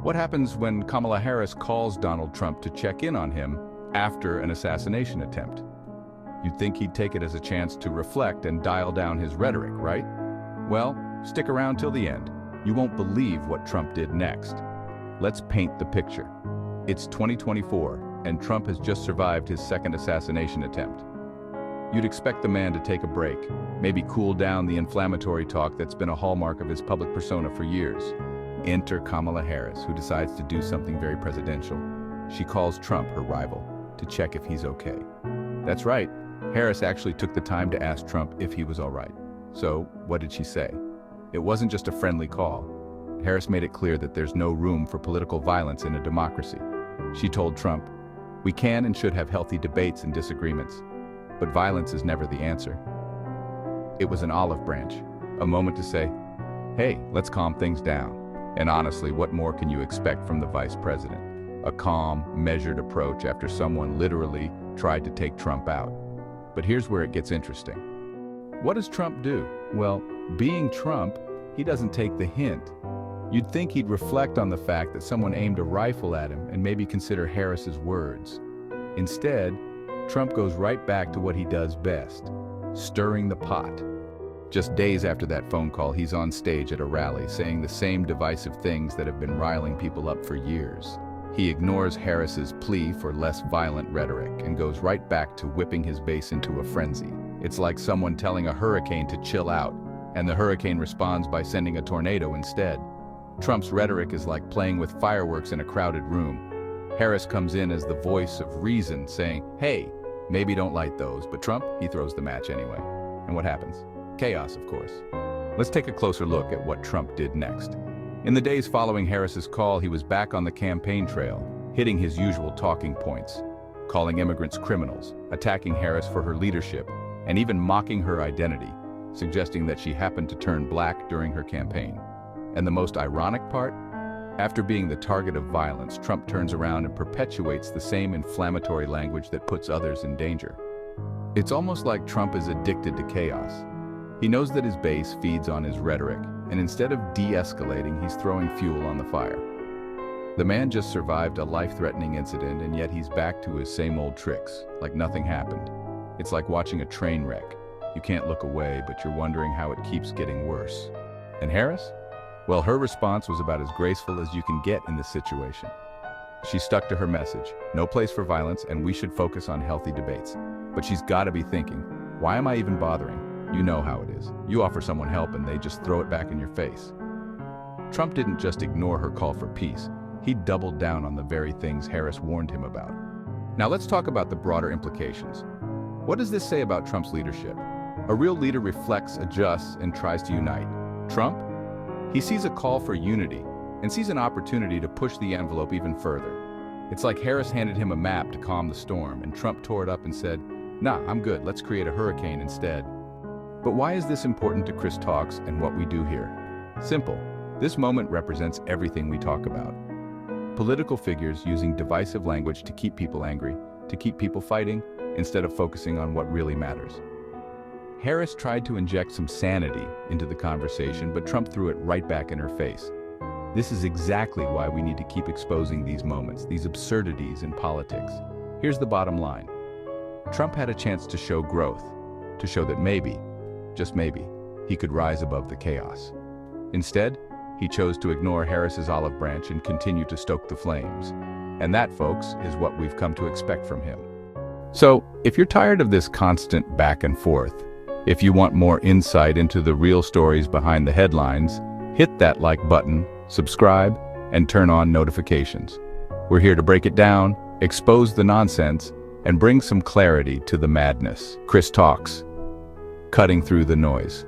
What happens when Kamala Harris calls Donald Trump to check in on him after an assassination attempt? You'd think he'd take it as a chance to reflect and dial down his rhetoric, right? Well, stick around till the end. You won't believe what Trump did next. Let's paint the picture. It's 2024, and Trump has just survived his second assassination attempt. You'd expect the man to take a break, maybe cool down the inflammatory talk that's been a hallmark of his public persona for years. Enter Kamala Harris, who decides to do something very presidential. She calls Trump, her rival, to check if he's okay. That's right, Harris actually took the time to ask Trump if he was all right. So, what did she say? It wasn't just a friendly call. Harris made it clear that there's no room for political violence in a democracy. She told Trump, "We can and should have healthy debates and disagreements, but violence is never the answer." It was an olive branch, a moment to say, "Hey, let's calm things down." And honestly, what more can you expect from the vice president? A calm, measured approach after someone literally tried to take Trump out. But here's where it gets interesting. What does Trump do? Well, being Trump, he doesn't take the hint. You'd think he'd reflect on the fact that someone aimed a rifle at him and maybe consider Harris's words. Instead, Trump goes right back to what he does best, stirring the pot. Just days after that phone call, he's on stage at a rally saying the same divisive things that have been riling people up for years. He ignores Harris's plea for less violent rhetoric and goes right back to whipping his base into a frenzy. It's like someone telling a hurricane to chill out, and the hurricane responds by sending a tornado instead. Trump's rhetoric is like playing with fireworks in a crowded room. Harris comes in as the voice of reason, saying, "Hey, maybe don't light those," but Trump, he throws the match anyway. And what happens? Chaos, of course. Let's take a closer look at what Trump did next. In the days following Harris's call, he was back on the campaign trail, hitting his usual talking points, calling immigrants criminals, attacking Harris for her leadership, and even mocking her identity, suggesting that she happened to turn black during her campaign. And the most ironic part? After being the target of violence, Trump turns around and perpetuates the same inflammatory language that puts others in danger. It's almost like Trump is addicted to chaos. He knows that his base feeds on his rhetoric, and instead of de-escalating, he's throwing fuel on the fire. The man just survived a life-threatening incident, and yet he's back to his same old tricks, like nothing happened. It's like watching a train wreck. You can't look away, but you're wondering how it keeps getting worse. And Harris? Well, her response was about as graceful as you can get in this situation. She stuck to her message, no place for violence, and we should focus on healthy debates. But she's got to be thinking, why am I even bothering? You know how it is. You offer someone help and they just throw it back in your face. Trump didn't just ignore her call for peace. He doubled down on the very things Harris warned him about. Now let's talk about the broader implications. What does this say about Trump's leadership? A real leader reflects, adjusts, and tries to unite. Trump? He sees a call for unity and sees an opportunity to push the envelope even further. It's like Harris handed him a map to calm the storm, and Trump tore it up and said, "Nah, I'm good, let's create a hurricane instead." But why is this important to Chris Talks and what we do here? Simple. This moment represents everything we talk about. Political figures using divisive language to keep people angry, to keep people fighting, instead of focusing on what really matters. Harris tried to inject some sanity into the conversation, but Trump threw it right back in her face. This is exactly why we need to keep exposing these moments, these absurdities in politics. Here's the bottom line. Trump had a chance to show growth, to show that maybe, just maybe, he could rise above the chaos. Instead, he chose to ignore Harris's olive branch and continue to stoke the flames. And that, folks, is what we've come to expect from him. So, if you're tired of this constant back and forth, if you want more insight into the real stories behind the headlines, hit that like button, subscribe, and turn on notifications. We're here to break it down, expose the nonsense, and bring some clarity to the madness. Chris Talks, cutting through the noise.